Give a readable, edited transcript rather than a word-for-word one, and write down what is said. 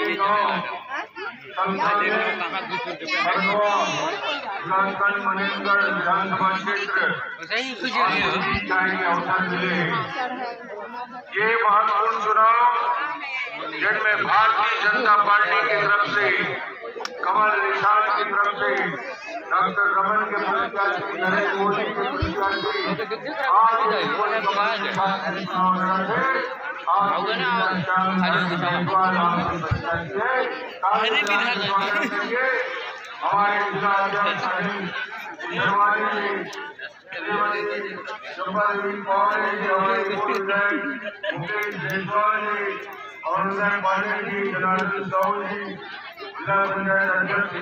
के गांव मनेंद्र विधानसभा क्षेत्र अवसर मिले। ये महत्वपूर्ण चुनाव जिनमें भारतीय जनता पार्टी की तरफ से कमल निशान की तरफ से डॉक्टर रमन के प्रत्याशी नरेंद्र मोदी के प्रत्याशी हमारे जिला अध्यक्ष मुकेश जायसवाल जी और पांडे जी, जनार्दन साहू जी, जिला पंचायत अध्यक्ष